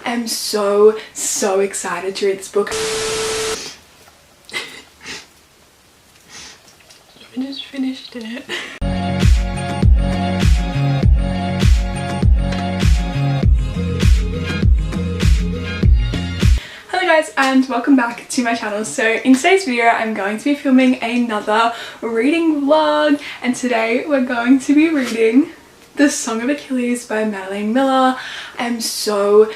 I'm so excited to read this book. I just finished it. Hello guys and welcome back to my channel. So in today's video I'm going to be filming another reading vlog, and today we're going to be reading The Song of Achilles by Madeleine Miller. I'm so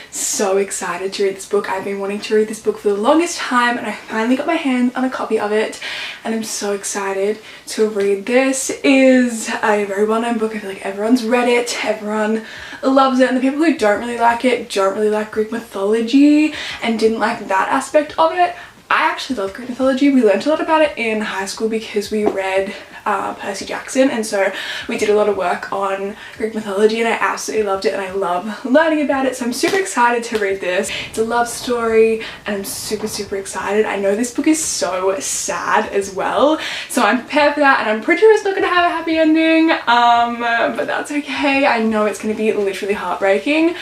excited to read this book. I've been wanting to read this book for the longest time and I finally got my hands on a copy of it and I'm so excited to read this. It is a very well-known book. I feel like everyone's read it, everyone loves it, and the people who don't really like it don't really like Greek mythology and didn't like that aspect of it. I actually love Greek mythology. We learned a lot about it in high school because we read Percy Jackson, and so we did a lot of work on Greek mythology and I absolutely loved it and I love learning about it. So I'm super excited to read this. It's a love story and I'm super excited. I know this book is so sad as well, so I'm prepared for that, and I'm pretty sure it's not going to have a happy ending, but that's okay. I know it's going to be literally heartbreaking,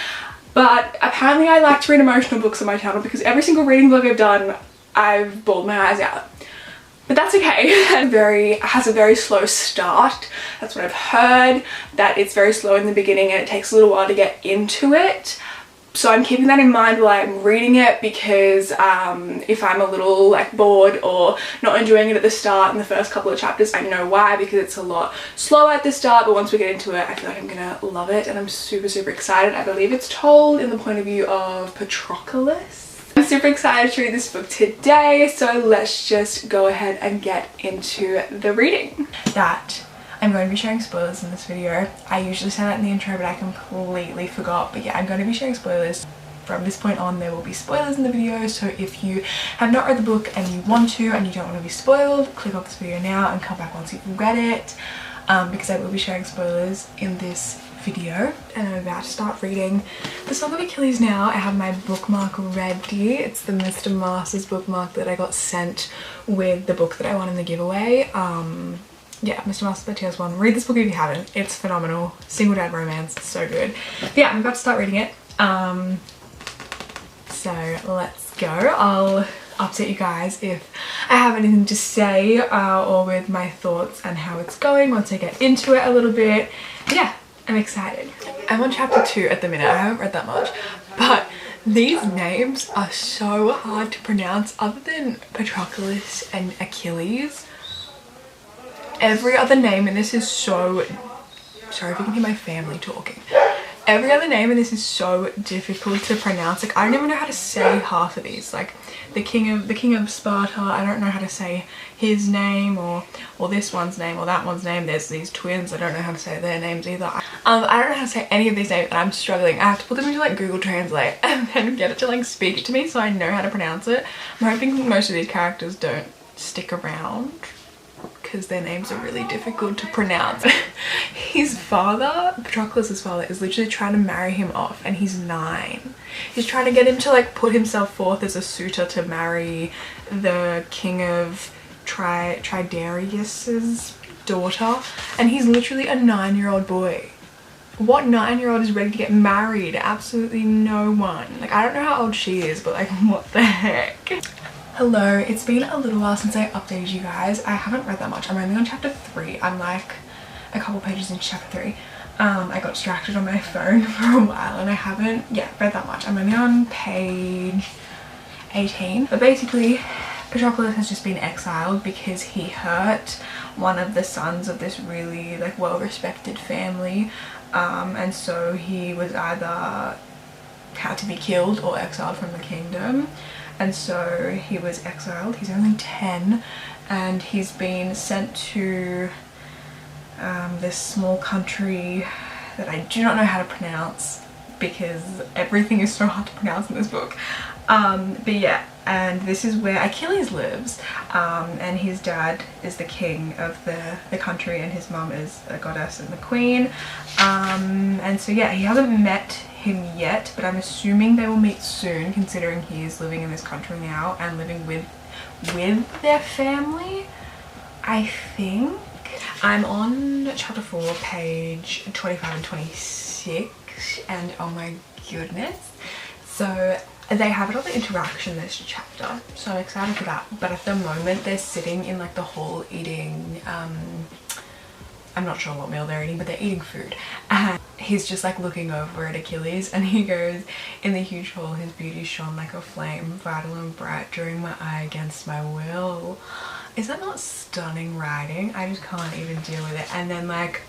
but apparently I like to read emotional books on my channel because every single reading vlog I've done I've bawled my eyes out. But that's okay. It has a very slow start. That's what I've heard, that it's very slow in the beginning and it takes a little while to get into it. So I'm keeping that in mind while I'm reading it, because if I'm a little like bored or not enjoying it at the start in the first couple of chapters, I know why, because it's a lot slower at the start, but once we get into it I feel like I'm gonna love it and I'm super excited. I believe it's told in the point of view of Patroclus. I'm super excited to read this book today, so let's just go ahead and get into the reading. That I'm going to be sharing spoilers in this video. I usually say that in the intro but I completely forgot, but yeah, I'm going to be sharing spoilers. From this point on there will be spoilers in the video, so if you have not read the book and you want to and you don't want to be spoiled, click off this video now and come back once you've read it, because I will be sharing spoilers in this video. And I'm about to start reading The Song of Achilles now. I have my bookmark ready. It's the Mr. Masters bookmark that I got sent with the book that I won in the giveaway. Yeah, Mr. Masters by TS1. Read this book if you haven't. It's phenomenal. Single dad romance. It's so good. But yeah, I'm about to start reading it. So let's go. I'll update you guys if I have anything to say or with my thoughts and how it's going once I get into it a little bit. Yeah, I'm excited. I'm on chapter 2 at the minute. I haven't read that much, but these names are so hard to pronounce. Other than Patroclus and Achilles, every other name in this is so... Sorry if you can hear my family talking. Every other name in this is so difficult to pronounce. Like, I don't even know how to say half of these. Like the king of Sparta, I don't know how to say his name or this one's name or that one's name. There's these twins, I don't know how to say their names either. I don't know how to say any of these names and I'm struggling. I have to put them into like Google Translate and then get it to like speak it to me so I know how to pronounce it. I'm hoping most of these characters don't stick around because their names are really difficult to pronounce. His father, Patroclus' father, is literally trying to marry him off and he's 9. He's trying to get him to like put himself forth as a suitor to marry the king of Tridarius's daughter, and he's literally a 9-year-old boy. What 9-year-old is ready to get married? Absolutely no one. Like, I don't know how old she is, but like, what the heck? Hello, it's been a little while since I updated you guys. I haven't read that much. I'm only on chapter 3. I'm like a couple pages into chapter 3. I got distracted on my phone for a while and I haven't read that much. I'm only on page 18. But basically, Patroclus has just been exiled because he hurt one of the sons of this really like well-respected family. And so he was either had to be killed or exiled from the kingdom. And so he was exiled. He's only 10 and he's been sent to this small country that I do not know how to pronounce because everything is so hard to pronounce in this book. But yeah, and this is where Achilles lives, and his dad is the king of the country and his mum is a goddess and the queen. And so yeah, he hasn't met him yet, but I'm assuming they will meet soon considering he is living in this country now and living with their family, I think. I'm on chapter 4, page 25 and 26, and oh my goodness, So they have another interaction this chapter, so I'm excited for that. But at the moment they're sitting in like the hall eating, I'm not sure what meal they're eating, but they're eating food. And he's just like looking over at Achilles, and he goes, in the huge hall his beauty shone like a flame, vital and bright, drawing my eye against my will. Is that not stunning writing? I just can't even deal with it. And then like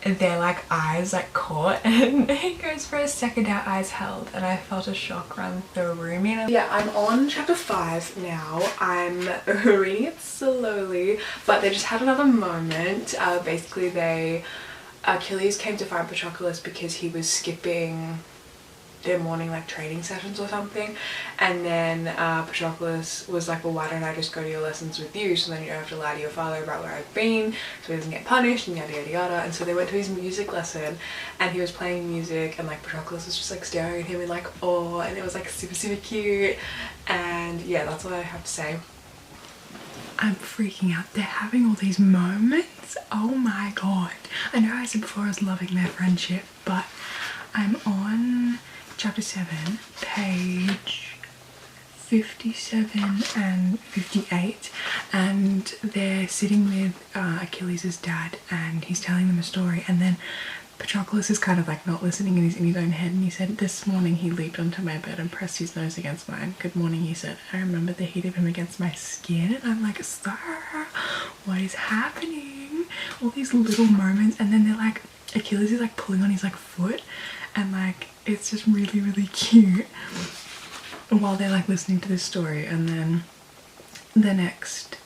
their like eyes like caught, and he goes, for a second our eyes held, and I felt a shock run through me. Yeah, I'm on chapter 5 now. I'm reading it slowly, but they just had another moment. Basically Achilles came to find Patroclus because he was skipping their morning like training sessions or something, and then Patroclus was like, well, why don't I just go to your lessons with you, so then you don't have to lie to your father about where I've been, so he doesn't get punished, and yada yada yada. And so they went to his music lesson, and he was playing music, and like Patroclus was just like staring at him in like awe, and it was like super cute. And yeah, that's all I have to say. I'm freaking out. They're having all these moments. Oh my god. I know I said before I was loving their friendship, but I'm on chapter 7, page 57 and 58, and they're sitting with Achilles' dad, and he's telling them a story, and then Patroclus is kind of like not listening, and he's in his own head, and he said, this morning he leaped onto my bed and pressed his nose against mine. Good morning, he said. I remember the heat of him against my skin, and I'm like, sir, what is happening? All these little moments, and then they're like, Achilles is like pulling on his like foot, and like it's just really cute while they're like listening to this story. And then the next,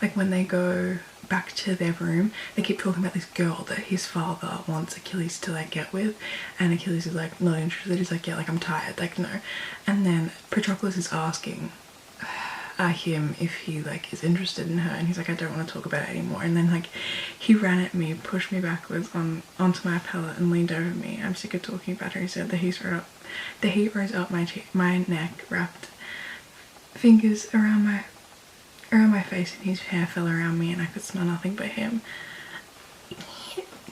like when they go back to their room, they keep talking about this girl that his father wants Achilles to like get with, and Achilles is like not interested. He's like, yeah, like I'm tired, like no. And then Patroclus is asking him if he like is interested in her, and he's like, I don't want to talk about it anymore. And then like he ran at me, pushed me backwards onto my pallet and leaned over me. I'm sick of talking about her, he said. The heat rose up my neck, wrapped fingers around my face, and his hair fell around me, and I could smell nothing but him.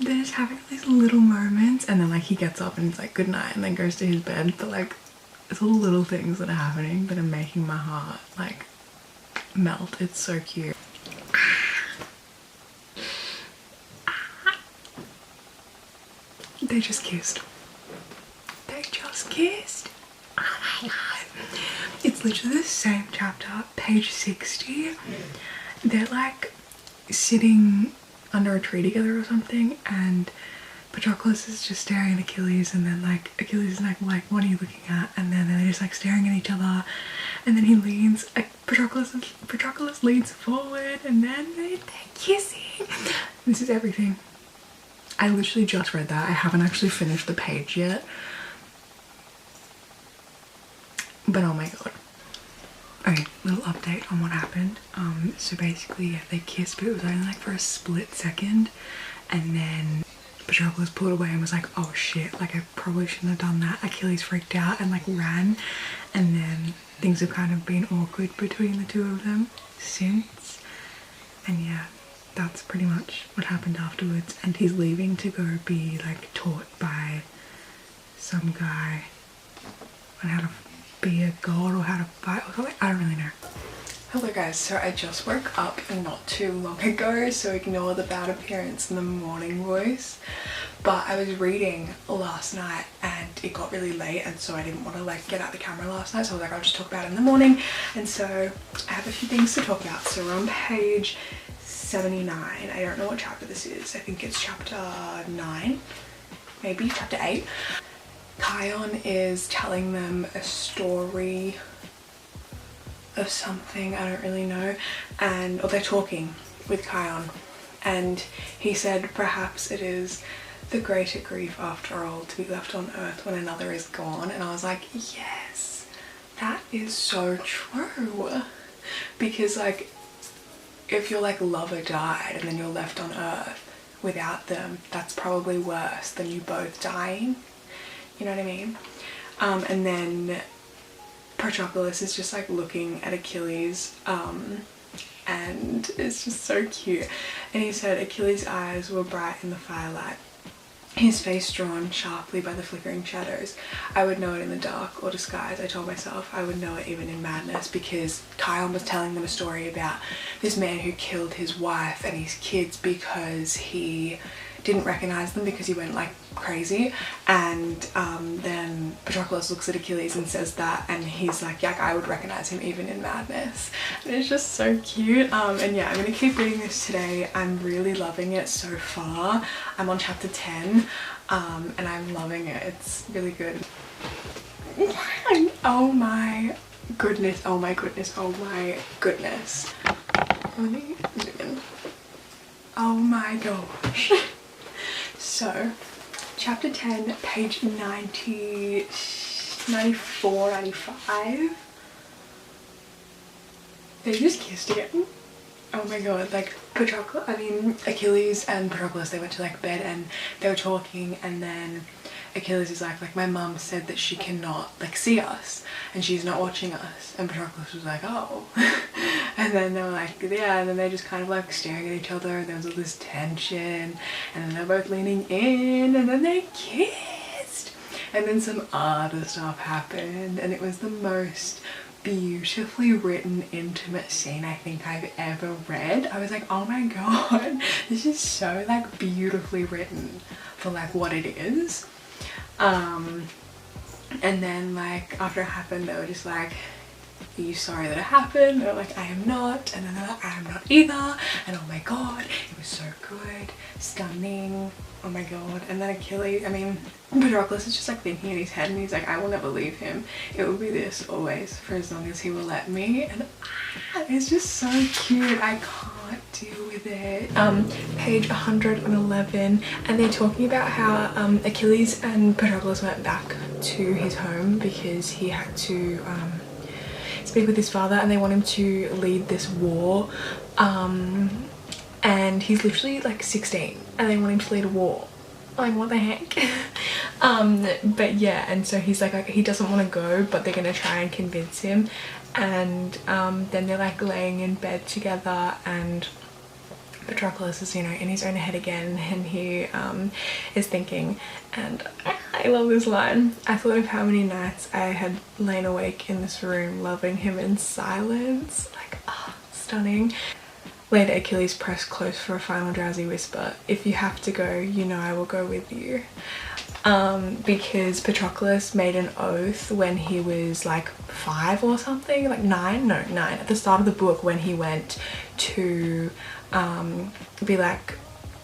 They're just having these little moments, and then like he gets up and he's like good night, and then goes to his bed. But like it's all little things that are happening that are making my heart like melt. It's so cute. They just kissed. They just kissed. Oh my god. It's literally the same chapter, page 60. They're like sitting under a tree together or something, and Patroclus is just staring at Achilles, and then like Achilles is like what are you looking at? And then they're just like staring at each other, and then he leans, Patroclus leans forward, and then they're kissing. This is everything. I literally just read that. I haven't actually finished the page yet, but oh my god. Okay, little update on what happened. So basically, yeah, they kissed, but it was only like for a split second, and then Patroclus pulled away and was like, oh shit, like I probably shouldn't have done that. Achilles freaked out and like ran, and then things have kind of been awkward between the two of them since. And yeah, that's pretty much what happened afterwards, and he's leaving to go be like taught by some guy on how to be a god or how to fight or something. I don't really know. Hello guys, so I just woke up not too long ago, so ignore the bad appearance and the morning voice. But I was reading last night and it got really late, and so I didn't want to like get out the camera last night, so I was like, I'll just talk about it in the morning. And so I have a few things to talk about. So we're on page 79. I don't know what chapter this is. I think it's chapter 9, maybe chapter 8. Kion is telling them a story of something, I don't really know, or they're talking with Kion, and he said perhaps it is the greater grief after all to be left on earth when another is gone. And I was like, yes, that is so true, because like if your like lover died and then you're left on earth without them, that's probably worse than you both dying, you know what I mean? And then Patroclus is just like looking at Achilles, and it's just so cute. And he said Achilles' eyes were bright in the firelight. his face drawn sharply by the flickering shadows. I would know it in the dark or disguise. I told myself I would know it even in madness, because Kion was telling them a story about this man who killed his wife and his kids because he didn't recognize them because he went like crazy. And then Patroclus looks at Achilles and says that, and he's like, yeah, I would recognize him even in madness. And it's just so cute. And yeah, I'm gonna keep reading this today. I'm really loving it so far. I'm on chapter 10 and I'm loving it. It's really good. Oh my goodness, oh my goodness, oh my goodness. Let me zoom in. Oh my gosh. So, chapter 10, page 90, 94, 95. They just kissed again. Oh my god, like Achilles and Patroclus, they went to like bed and they were talking, and then Achilles is like my mum said that she cannot like see us and she's not watching us, and Patroclus was like, oh. And then they were like, yeah, and then they just kind of like staring at each other, and there was all this tension, and then they're both leaning in, and then they kissed, and then some other stuff happened, and it was the most beautifully written intimate scene I think I've ever read. I was like, oh my god, this is so like beautifully written for like what it is. And then like after it happened, they were just like, are you sorry that it happened? They're like, I am not. And then they're like, I am not either. And oh my god, it was so good, stunning, oh my god. And then Patroclus is just like thinking in his head, and he's like, I will never leave him. It will be this always, for as long as he will let me. And it's just so cute. I can't deal with it. Page 111, and they're talking about how Achilles and Patroclus went back to his home because he had to speak with his father, and they want him to lead this war. And he's literally like 16 and they want him to lead a war. Like, what the heck? But yeah, and so he's like he doesn't want to go, but they're gonna try and convince him. And then they're like laying in bed together, and Patroclus is, you know, in his own head again, and he is thinking, and I love this line, I thought of how many nights I had lain awake in this room loving him in silence. Like, ah, stunning. Later, Achilles pressed close for a final drowsy whisper, if you have to go, you know I will go with you. Because Patroclus made an oath when he was like 5 or something, like 9, at the start of the book, when he went to be like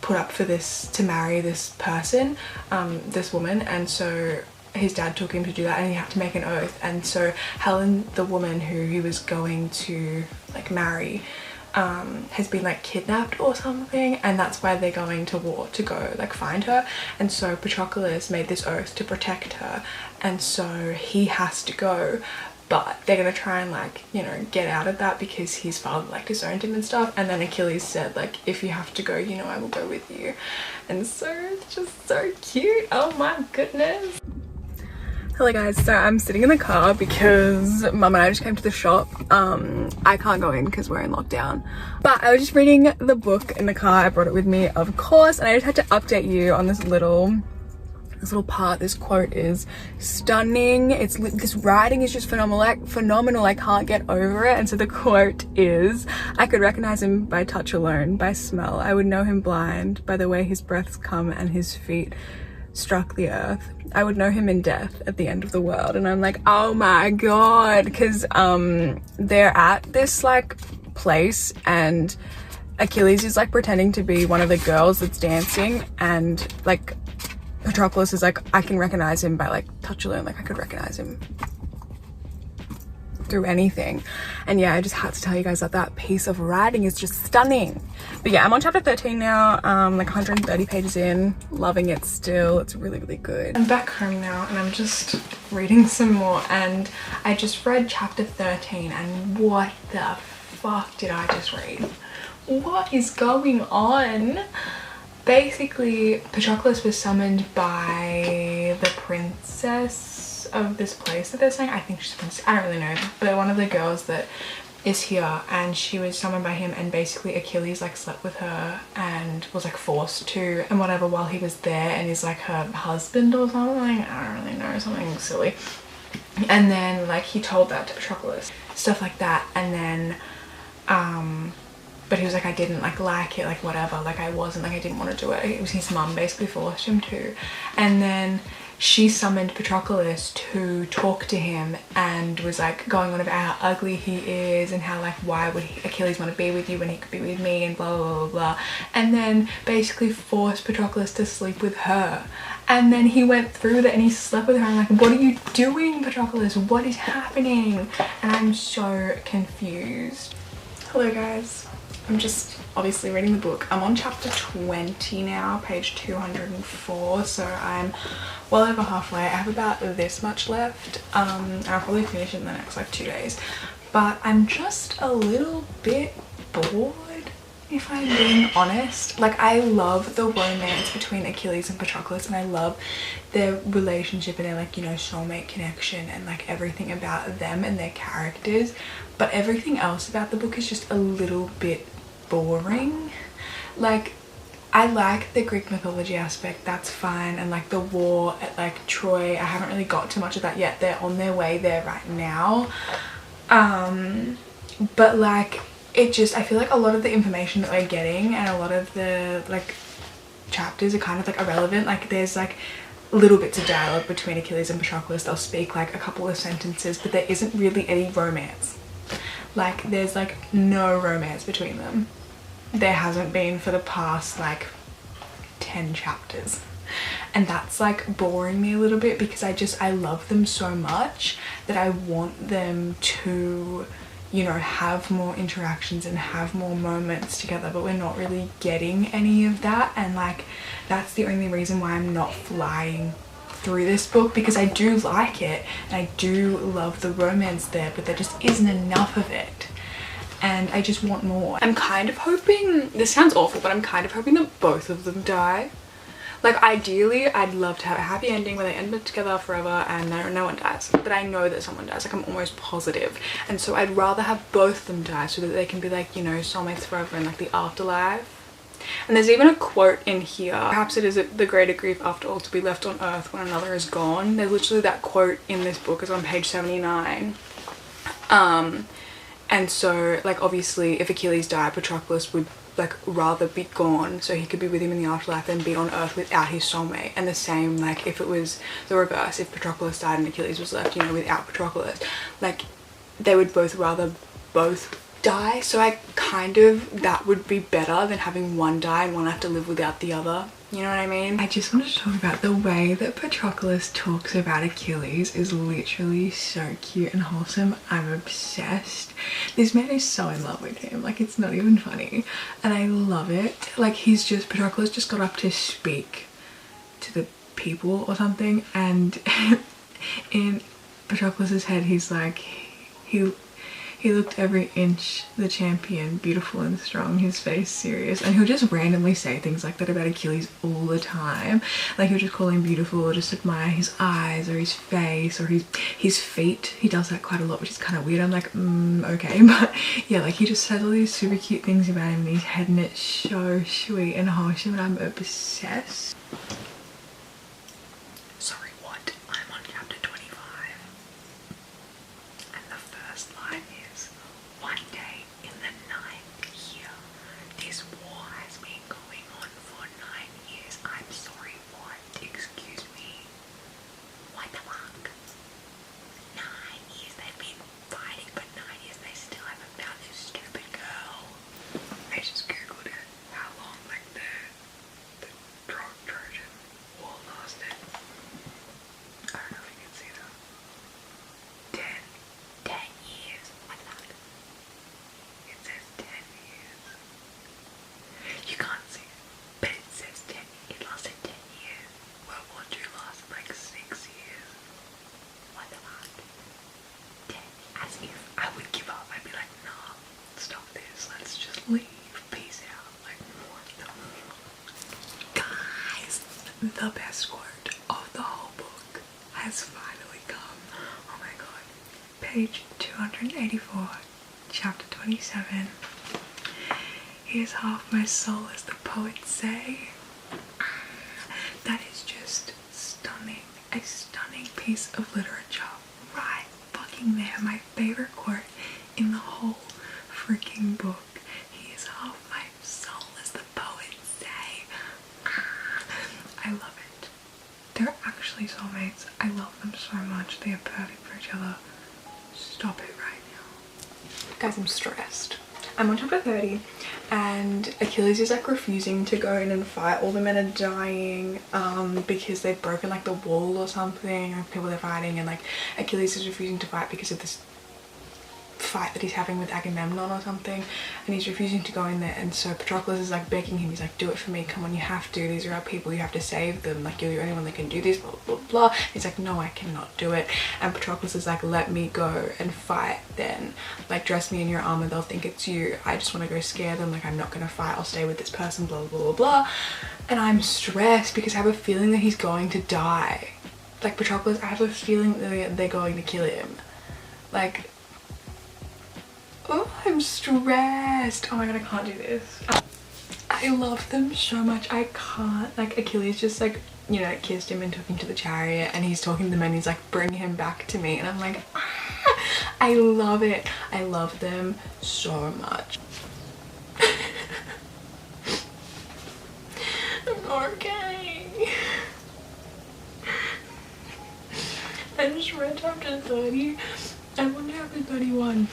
put up for this, to marry this person, this woman, and so his dad took him to do that, and he had to make an oath. And so Helen, the woman who he was going to like marry, has been like kidnapped or something, and that's why they're going to war, to go like find her. And so Patroclus made this oath to protect her, and so he has to go, but they're gonna try and like, you know, get out of that because his father like disowned him and stuff. And then Achilles said like, if you have to go, you know I will go with you. And so it's just so cute. Oh my goodness. Hello guys, so I'm sitting in the car because mum and I just came to the shop. I can't go in because we're in lockdown, but I was just reading the book in the car. I brought it with me, of course, and I just had to update you on this little part. This quote is stunning. This writing is just phenomenal. I can't get over it. And so the quote is, I could recognize him by touch alone, by smell. I would know him blind, by the way his breaths come and his feet struck the earth. I would know him in death at the end of the world. And I'm like, oh my god, because they're at this like place, and Achilles is like pretending to be one of the girls that's dancing, and like Patroclus is like, I can recognize him by like touch alone. Like I could recognize him through anything. And yeah, I just had to tell you guys that that piece of writing is just stunning. But yeah, I'm on chapter 13 now, like 130 pages in, loving it still. It's really, really good. I'm back home now and I'm just reading some more, and I just read chapter 13, and what the fuck did I just read? What is going on? Basically, Patroclus was summoned by the princess of this place that they're saying. I think she's a princess, I don't really know, but one of the girls that is here, and she was summoned by him, and basically Achilles like slept with her and was like forced to and whatever while he was there, and is like her husband or something. I don't really know, something silly. And then like he told that to Patroclus, stuff like that. And then but he was like, I didn't like it, like whatever, like I wasn't, like I didn't want to do it. It was his mum basically forced him to. And then she summoned Patroclus to talk to him and was like going on about how ugly he is and how like why would Achilles want to be with you when he could be with me, and blah blah blah blah. And then basically forced Patroclus to sleep with her. And then he went through that and he slept with her. I'm like, what are you doing, Patroclus? What is happening? And I'm so confused. Hello guys, I'm just obviously reading the book. I'm on chapter 20 now, page 204, so I'm well over halfway. I have about this much left, and I'll probably finish it in the next like 2 days. But I'm just a little bit bored, if I'm being honest. Like, I love the romance between Achilles and Patroclus, and I love their relationship and their like, you know, soulmate connection and like everything about them and their characters. But everything else about the book is just a little bit boring. Like, I like the Greek mythology aspect, that's fine, and like the war at like Troy, I haven't really got too much of that yet. They're on their way there right now. But like, it just, I feel like a lot of the information that we're getting and a lot of the like chapters are kind of like irrelevant. Like, there's like little bits of dialogue between Achilles and Patroclus. They'll speak like a couple of sentences, but there isn't really any romance. Like, there's like no romance between them. There hasn't been for the past like 10 chapters, and that's like boring me a little bit, because I love them so much that I want them to, you know, have more interactions and have more moments together, but we're not really getting any of that. And like, that's the only reason why I'm not flying through this book, because I do like it and I do love the romance there, but there just isn't enough of it, and I just want more. I'm kind of hoping, this sounds awful, but I'm kind of hoping that both of them die. Like, ideally I'd love to have a happy ending where they end up together forever and no one dies, but I know that someone dies, like I'm almost positive. And so I'd rather have both of them die so that they can be like, you know, soulmates forever in like the afterlife. And there's even a quote in here, perhaps it is the greater grief after all to be left on earth when another is gone. There's literally that quote in this book, is on page 79. And so like, obviously if Achilles died, Patroclus would like rather be gone so he could be with him in the afterlife than be on earth without his soulmate. And the same like if it was the reverse, if Patroclus died and Achilles was left, you know, without Patroclus, like they would both rather both die. So I kind of, that would be better than having one die and one have to live without the other. You know what I mean? I just want to talk about the way that Patroclus talks about Achilles is literally so cute and wholesome. I'm obsessed. This man is so in love with him. Like, it's not even funny. And I love it. Like, Patroclus just got up to speak to the people or something, and in Patroclus's head he's like, he looked every inch the champion, beautiful and strong, his face serious. And he'll just randomly say things like that about Achilles all the time. Like, he'll just call him beautiful, or just admire his eyes or his face or his feet. He does that quite a lot, which is kind of weird. I'm like, okay. But yeah, like, he just says all these super cute things about him in his head, and it's so sweet and wholesome, and I'm obsessed. Sorry, what? I'm on chapter 25. And the first line is, one day in the 9th year, this war has been going on for 9 years. I'm sorry, what? Excuse me. What the fuck? 9 years they've been fighting, but 9 years they still haven't found this stupid girl. I just googled it, how long like the Trojan war lasted. I don't know if you can see that. 10 years. What the fuck? It says 10 years. You can't see it, but it says 10. It lasted 10 years. World War II lasted like 6 years. What the fuck? 10. As if I would give up. I'd be like, nah, stop this. Let's just leave. Peace out. Like, what the fuck? Guys, the best quote of the whole book has finally come. Oh my god. Page 284, chapter 27. He is half my soul, as the poets say. That is just stunning. A stunning piece of literature. Right fucking there. My favorite quote in the whole freaking book. He is half my soul, as the poets say. I love it. They're actually soulmates. I love them so much. They are perfect for each other. Stop it right now. Guys, I'm stressed. I'm on chapter 30 and Achilles is like refusing to go in and fight. All the men are dying because they've broken like the wall or something, or people they're fighting, and like Achilles is refusing to fight because of this fight that he's having with Agamemnon or something, and he's refusing to go in there. And so Patroclus is like begging him, he's like, do it for me, come on, you have to, these are our people, you have to save them, like you're the only one that can do this, blah blah blah. He's like, no, I cannot do it. And Patroclus is like, let me go and fight then, like dress me in your armor, they'll think it's you, I just want to go scare them, like I'm not gonna fight, I'll stay with this person, blah blah blah blah. And I'm stressed because I have a feeling that he's going to die. Like Patroclus, I have a feeling that they're going to kill him. Like, oh, I'm stressed. Oh my god, I can't do this. I love them so much. I can't. Like Achilles just like, you know, kissed him and took him to the chariot, and he's talking to them and he's like, bring him back to me. And I'm like, ah, I love it. I love them so much. I'm not okay. I just read chapter 30. I want chapter 31.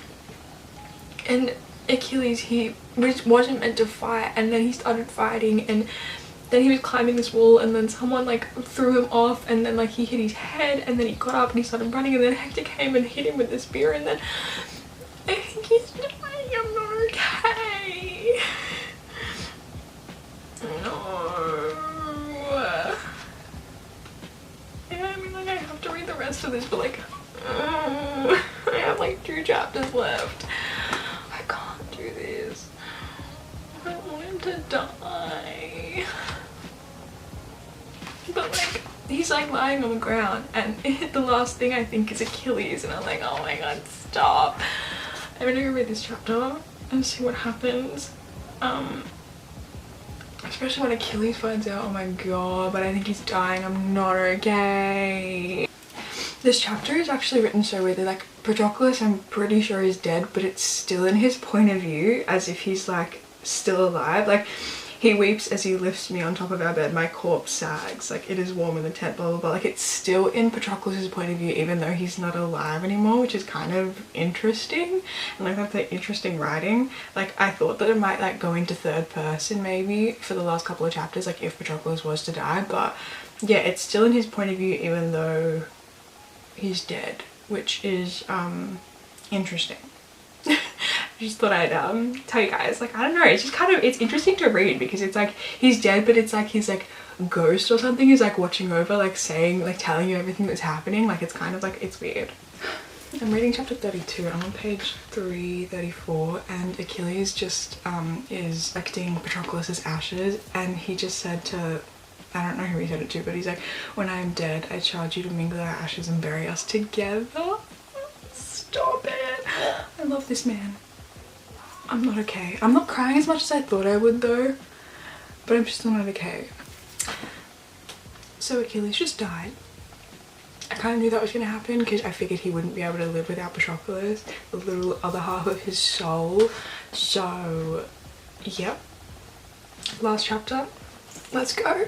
And Achilles, he wasn't meant to fight, and then he started fighting, and then he was climbing this wall, and then someone like threw him off, and then like he hit his head, and then he got up and he started running, and then Hector came and hit him with the spear, and then I think he's dying. I'm not okay. No. Yeah, I mean, like I have to read the rest of this, but like I have like 2 chapters left. This. I don't want him to die. But like, he's like lying on the ground, and the last thing I think is Achilles, and I'm like, oh my god, stop. I'm gonna go read this chapter and see what happens. Especially when Achilles finds out, oh my god, but I think he's dying, I'm not okay. This chapter is actually written so weirdly. Like Patroclus, I'm pretty sure is dead, but it's still in his point of view as if he's like still alive. Like he weeps as he lifts me on top of our bed, my corpse sags, like it is warm in the tent, blah blah blah. Like it's still in Patroclus's point of view even though he's not alive anymore, which is kind of interesting. And like that's like interesting writing. Like I thought that it might like go into third person maybe for the last couple of chapters, like if Patroclus was to die, but yeah, it's still in his point of view even though he's dead, which is interesting. I just thought I'd tell you guys, like I don't know, it's just kind of, it's interesting to read because it's like he's dead, but it's like his like ghost or something is like watching over, like saying, like telling you everything that's happening. Like it's kind of like, it's weird. I'm reading chapter 32. I'm on page 334, and Achilles just is collecting Patroclus's ashes, and he just said to, I don't know who he said it to, but he's like, when I am dead, I charge you to mingle our ashes and bury us together. Stop it. I love this man. I'm not okay. I'm not crying as much as I thought I would though, but I'm still not okay. So Achilles just died. I kind of knew that was going to happen because I figured he wouldn't be able to live without Patroclus, the little other half of his soul. So, yep. Last chapter. Let's go.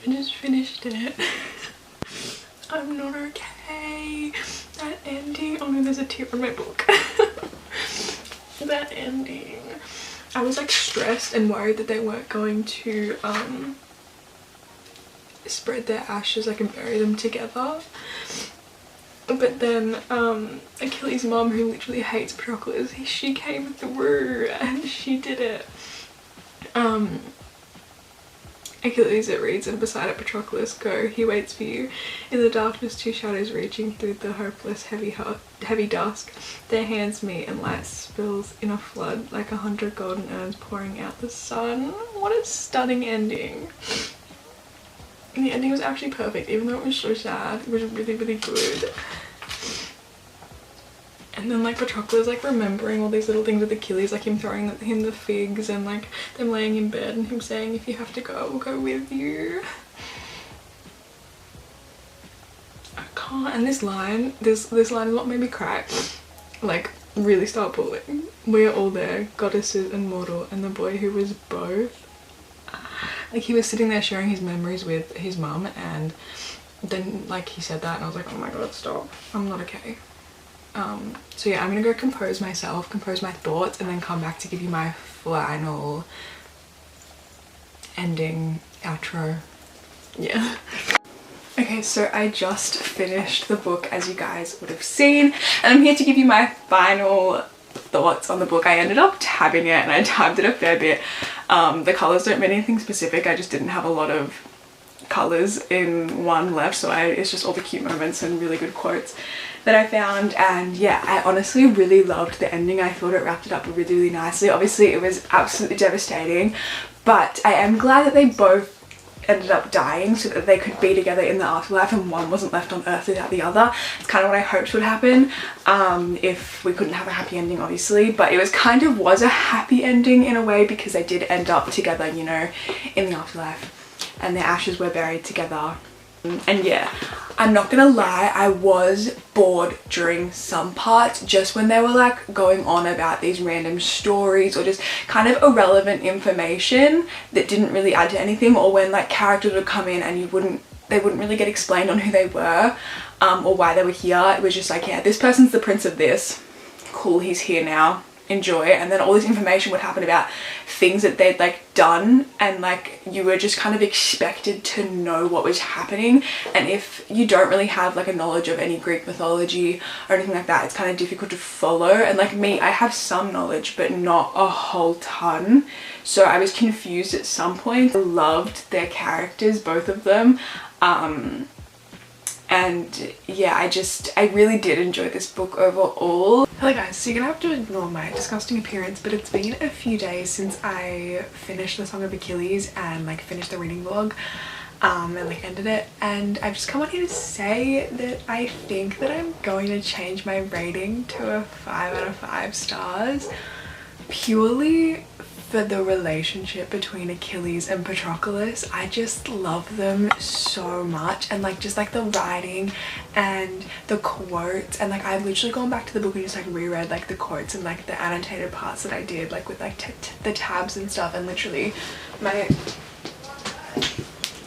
I just finished it. I'm not okay. That ending. Oh no, there's a tear on my book. That ending. I was like stressed and worried that they weren't going to spread their ashes like and bury them together. But then Achilles' mom, who literally hates Patroclus, she came through and she did it. Achilles, it reads, and beside it Patroclus, go, he waits for you. In the darkness 2 shadows reaching through the hopeless heavy dusk. Their hands meet and light spills in a flood like 100 golden urns pouring out the sun. What a stunning ending. And the ending was actually perfect, even though it was so sad. It was really, really good. And then like Patroclus like remembering all these little things with Achilles, like him throwing him the figs and like them laying in bed and him saying, if you have to go, we'll go with you. I can't. And this line is what made me cry. Like, really start pulling. We are all there, goddesses and mortal, and the boy who was both. Like, he was sitting there sharing his memories with his mum, and then like he said that and I was like, oh my god, stop, I'm not okay. So yeah, I'm gonna go compose myself, compose my thoughts, and then come back to give you my final ending outro. Yeah. Okay, so I just finished the book, as you guys would have seen, and I'm here to give you my final thoughts on the book. I ended up tabbing it and I tabbed it a fair bit. The colours don't mean anything specific, I just didn't have a lot of colours in one left, so it's just all the cute moments and really good quotes that I found. And yeah, I honestly really loved the ending. I thought it wrapped it up really, really nicely. Obviously it was absolutely devastating, but I am glad that they both ended up dying so that they could be together in the afterlife and one wasn't left on earth without the other. It's kind of what I hoped would happen if we couldn't have a happy ending, obviously, but it was a happy ending in a way, because they did end up together, you know, in the afterlife, and their ashes were buried together. And yeah, I'm not gonna lie, I was bored during some parts, just when they were like going on about these random stories or just kind of irrelevant information that didn't really add to anything, or when like characters would come in and they wouldn't really get explained on who they were or why they were here. It was just like, yeah, this person's the prince of this, cool, he's here now, enjoy. And then all this information would happen about things that they'd like done, and like you were just kind of expected to know what was happening. And if you don't really have like a knowledge of any Greek mythology or anything like that, it's kind of difficult to follow. And like me, I have some knowledge but not a whole ton, so I was confused at some point. I loved their characters, both of them. And yeah, I really did enjoy this book overall. Hello guys, so you're gonna have to ignore my disgusting appearance, but it's been a few days since I finished the Song of Achilles and like finished the reading vlog and like ended it, and I've just come on here to say that I think that I'm going to change my rating to a 5 out of 5 stars, purely for the relationship between Achilles and Patroclus. I just love them so much, and like just like the writing and the quotes, and like I've literally gone back to the book and just like reread like the quotes and like the annotated parts that I did like with like the tabs and stuff, and literally my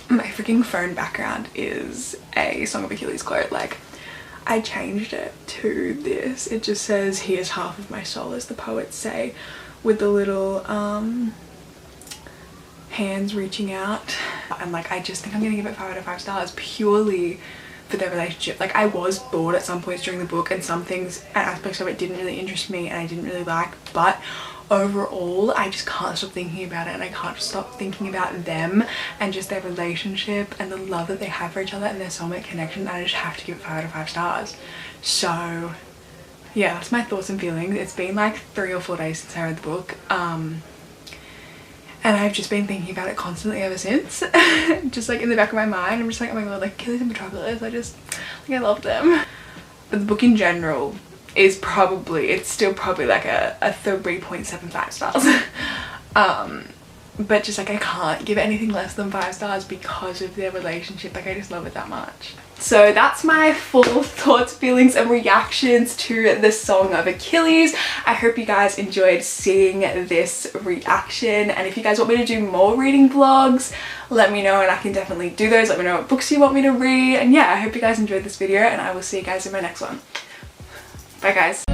freaking phone background is a Song of Achilles quote. Like I changed it to this. It just says, "He is half of my soul," as the poets say, with the little hands reaching out. And like I just think I'm gonna give it 5 out of 5 stars purely for their relationship. Like I was bored at some points during the book, and some things and aspects of it didn't really interest me and I didn't really like, but overall I just can't stop thinking about it, and I can't stop thinking about them and just their relationship and the love that they have for each other and their soulmate connection. I just have to give it 5 out of 5 stars. So yeah, that's my thoughts and feelings. It's been like 3 or 4 days since I read the book, and I've just been thinking about it constantly ever since. Just like in the back of my mind, I'm just like, oh my god, like Achilles and Patroclus, I love them. But the book in general is it's still probably like a 3.75 stars. But just like I can't give it anything less than 5 stars because of their relationship. Like I just love it that much. So that's my full thoughts, feelings and reactions to the Song of Achilles. I hope you guys enjoyed seeing this reaction, and if you guys want me to do more reading vlogs, let me know and I can definitely do those. Let me know what books you want me to read, and yeah, I hope you guys enjoyed this video, and I will see you guys in my next one. Bye guys.